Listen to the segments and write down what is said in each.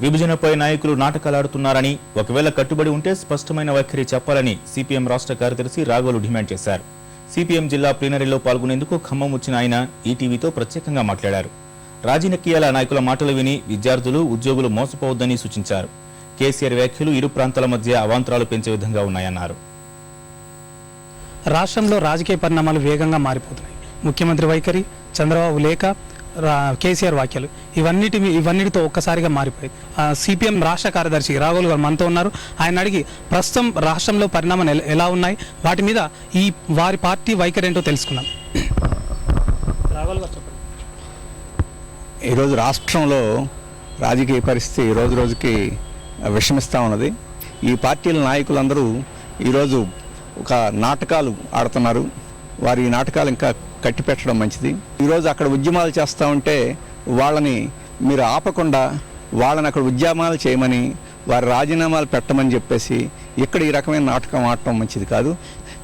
విభజనపై నాయకులు నాటకాలాడుతున్నారని, ఒకవేళ కట్టుబడి ఉంటే స్పష్టమైన వైఖరి చెప్పాలని సిపిఎం రాష్ట్ర కార్యదర్శి రాఘవులు డిమాండ్ చేశారు. సిపిఎం జిల్లా ప్లీనరీలో పాల్గొనేందుకు ఖమ్మం వచ్చిన ఆయన ఈటీవీతో ప్రత్యేకంగా మాట్లాడారు. రాజకీయాల నాయకుల మాటలు విని విద్యార్థులు, ఉద్యోగులు మోసపోవద్దని సూచించారు. కేసీఆర్ వ్యాఖ్యలు ఇరు ప్రాంతాల మధ్య అవాంతరాలు పెంచే విధంగా ఉన్నాయన్నారు. రాష్ట్రంలో రాజకీయ పరిణామాలు వేగంగా మారిపోతున్నాయి. ముఖ్యమంత్రి వైఖరి, చంద్రబాబు లేఖ, కేసీఆర్ వ్యాఖ్యలు ఇవన్నిటితో ఒక్కసారిగా మారిపోయాయి. సిపిఎం రాష్ట్ర కార్యదర్శి రాఘవులు గారు మనతో ఉన్నారు. ఆయన అడిగి ప్రస్తుతం రాష్ట్రంలో పరిణామాలు ఎలా ఉన్నాయి, వాటి మీద వారి పార్టీ వైఖరి ఏంటో తెలుసుకున్నాం. రాఘవులు గారు చెప్పండి. ఈరోజు రాష్ట్రంలో రాజకీయ పరిస్థితి రోజు రోజుకి విషమిస్తూ ఉన్నది. ఈ పార్టీల నాయకులందరూ ఈరోజు ఒక నాటకాలు ఆడుతున్నారు. వారి నాటకాలు ఇంకా కట్టిపెట్టడం మంచిది. ఈరోజు అక్కడ ఉద్యమాలు చేస్తూ ఉంటే వాళ్ళని మీరు ఆపకుండా వాళ్ళని అక్కడ ఉద్యమాలు చేయమని, వారి రాజీనామాలు పెట్టమని చెప్పేసి ఇక్కడ ఈ రకమైన నాటకం ఆడటం మంచిది కాదు.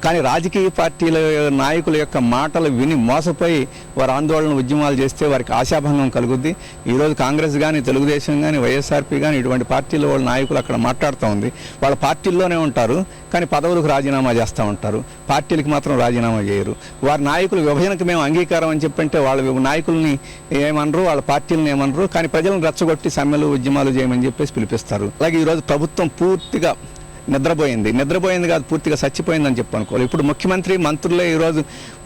కానీ రాజకీయ పార్టీల నాయకుల యొక్క మాటలు విని మోసపోయి వారు ఆందోళన ఉద్యమాలు చేస్తే వారికి ఆశాభంగం కలుగుద్ది. ఈరోజు కాంగ్రెస్ కానీ, తెలుగుదేశం కానీ, వైఎస్ఆర్పీ కానీ ఇటువంటి పార్టీల వాళ్ళ నాయకులు అక్కడ మాట్లాడుతూ ఉంది. వాళ్ళ పార్టీల్లోనే ఉంటారు, కానీ పదవులకు రాజీనామా చేస్తూ ఉంటారు. పార్టీలకు మాత్రం రాజీనామా చేయరు. వారి నాయకులు విభజనకు మేము అంగీకారం అని చెప్పంటే వాళ్ళ నాయకుల్ని ఏమనరు, వాళ్ళ పార్టీలను ఏమనరు, కానీ ప్రజలను రెచ్చగొట్టి సమ్మెలు, ఉద్యమాలు చేయమని చెప్పేసి పిలిపిస్తారు. అలాగే ఈరోజు ప్రభుత్వం పూర్తిగా నిద్రపోయింది కాదు, పూర్తిగా చచ్చిపోయిందని చెప్పి అనుకోవాలి. ఇప్పుడు ముఖ్యమంత్రి, మంత్రులే ఈరోజు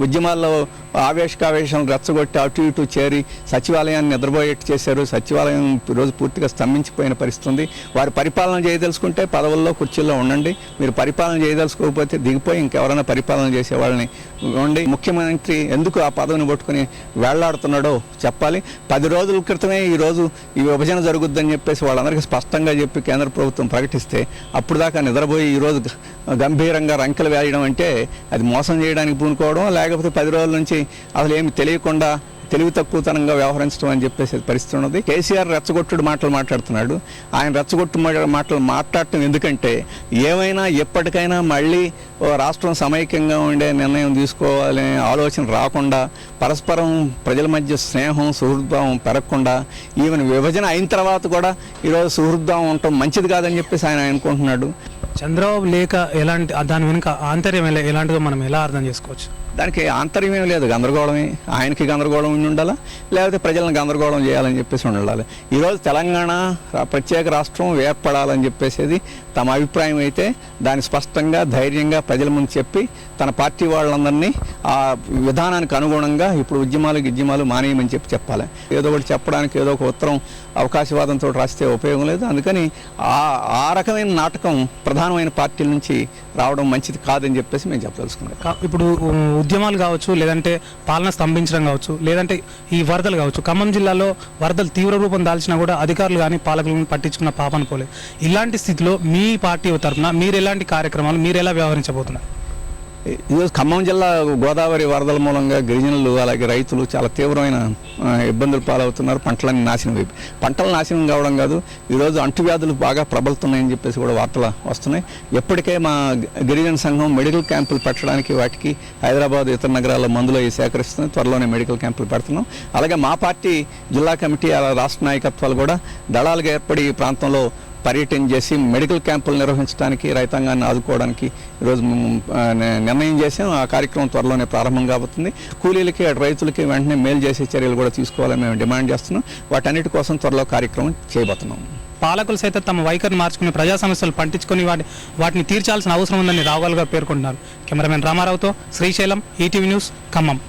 ఉద్యమాల్లో ఆవేశాలు రెచ్చగొట్టి అటు ఇటు చేరి సచివాలయాన్ని నిద్రపోయేట్టు చేశారు. సచివాలయం ఈరోజు పూర్తిగా స్తంభించిపోయిన పరిస్థితి ఉంది. వారు పరిపాలన చేయదలుచుకుంటే పదవుల్లో, కుర్చీల్లో ఉండండి. మీరు పరిపాలన చేయదలుచుకోకపోతే దిగిపోయి ఇంకెవరైనా పరిపాలన చేసే వాళ్ళని ఉండి. ముఖ్యమంత్రి ఎందుకు ఆ పదవిని పట్టుకుని వేళ్లాడుతున్నాడో చెప్పాలి. 10 రోజుల క్రితమే ఈరోజు ఈ విభజన జరుగుద్దని చెప్పేసి వాళ్ళందరికీ స్పష్టంగా చెప్పి కేంద్ర ప్రభుత్వం ప్రకటిస్తే అప్పుడు దాకా నిద్రపోయి ఈరోజు గంభీరంగా రంకెలు వేయడం అంటే అది మోసం చేయడానికి పూనుకోవడం, లేకపోతే 10 రోజుల నుంచి అసలు ఏమి తెలియకుండా తెలివి తక్కువతనంగా వ్యవహరించడం అని చెప్పేసి పరిస్థితి ఉన్నది. కేసీఆర్ రెచ్చగొట్టుడు మాటలు మాట్లాడుతున్నాడు. ఆయన రెచ్చగొట్టు మాటలు మాట్లాడటం ఎందుకంటే ఏమైనా ఎప్పటికైనా మళ్ళీ రాష్ట్రం సమైక్యంగా ఉండే నిర్ణయం తీసుకోవాలనే ఆలోచన రాకుండా, పరస్పరం ప్రజల మధ్య స్నేహం, సుహృద్భావం పెరగకుండా, ఈవెన్ విభజన అయిన తర్వాత కూడా ఈరోజు సుహృద్భావం ఉండటం మంచిది కాదని చెప్పేసి ఆయన అనుకుంటున్నాడు. చంద్రబాబు లేక దాని వెనుక ఆంతర్యం ఎలాంటిదో మనం ఎలా అర్థం చేసుకోవచ్చు? దానికి ఆంతర్యం ఏమి లేదు, గందరగోళమే. ఆయనకి గందరగోళం ఉండాలా, లేకపోతే ప్రజలను గందరగోళం చేయాలని చెప్పేసి ఉండాలి. ఈరోజు తెలంగాణ ప్రత్యేక రాష్ట్రం ఏర్పడాలని చెప్పేసి తమ అభిప్రాయం అయితే దాన్ని స్పష్టంగా, ధైర్యంగా ప్రజల ముందు చెప్పి తన పార్టీ వాళ్ళందరినీ ఆ విధానానికి అనుగుణంగా ఇప్పుడు ఉద్యమాలు మానేయమని చెప్పాలి. ఏదో ఒకటి చెప్పడానికి ఏదో ఒక ఉత్తరం అవకాశవాదంతో రాస్తే ఉపయోగం లేదు. అందుకని ఆ రకమైన నాటకం ప్రధానమైన పార్టీల నుంచి రావడం మంచిది కాదని చెప్పేసి మేము చెప్పదలుచుకున్నాం. ఇప్పుడు ఉద్యమాలు కావచ్చు, లేదంటే పాలన స్తంభించడం కావచ్చు, లేదంటే ఈ వరదలు కావచ్చు. ఖమ్మం జిల్లాలో వరదలు తీవ్ర రూపం దాల్చినా కూడా అధికారులు కానీ, పాలకులను పట్టించుకున్న పాపన పోలేదు. ఇలాంటి స్థితిలో మీ పార్టీ తరఫున మీరు ఎలాంటి కార్యక్రమాలు, మీరు ఎలా వ్యవహరించబోతున్నారు? ఈరోజు ఖమ్మం జిల్లా గోదావరి వరదల మూలంగా గిరిజనులు, అలాగే రైతులు చాలా తీవ్రమైన ఇబ్బందులు పాలవుతున్నారు. పంటలు నాశనం కావడం కాదు, ఈరోజు అంటువ్యాధులు బాగా ప్రబలుతున్నాయని చెప్పేసి కూడా వార్తలు వస్తున్నాయి. ఎప్పటికే మా గిరిజన సంఘం మెడికల్ క్యాంపులు పెట్టడానికి వాటికి హైదరాబాద్, ఇతర నగరాల మందులు సేకరిస్తుంది. త్వరలోనే మెడికల్ క్యాంపులు పెడుతున్నాం. అలాగే మా పార్టీ జిల్లా కమిటీ, రాష్ట్ర నాయకత్వాలు కూడా దళాలుగా ఏర్పడి ఈ ప్రాంతంలో పర్యటన చేసి మెడికల్ క్యాంపులు నిర్వహించడానికి, రైతాంగాన్ని ఆదుకోవడానికి ఈరోజు నిర్ణయం చేసాం. ఆ కార్యక్రమం త్వరలోనే ప్రారంభం కాబోతుంది. కూలీలకి, రైతులకి వెంటనే మేలు చేసే చర్యలు కూడా తీసుకోవాలని మేము డిమాండ్ చేస్తున్నాం. వాటన్నిటి కోసం త్వరలో కార్యక్రమం చేయబోతున్నాం. పాలకులు సైతం తమ వైఖరిని మార్చుకుని ప్రజా సమస్యలు పట్టించుకుని వాటిని తీర్చాల్సిన అవసరం ఉందని రాఘవులు గారు పేర్కొంటున్నారు. కెమెరామెన్ రామారావుతో శ్రీశైలం, ఈటీవీ న్యూస్, ఖమ్మం.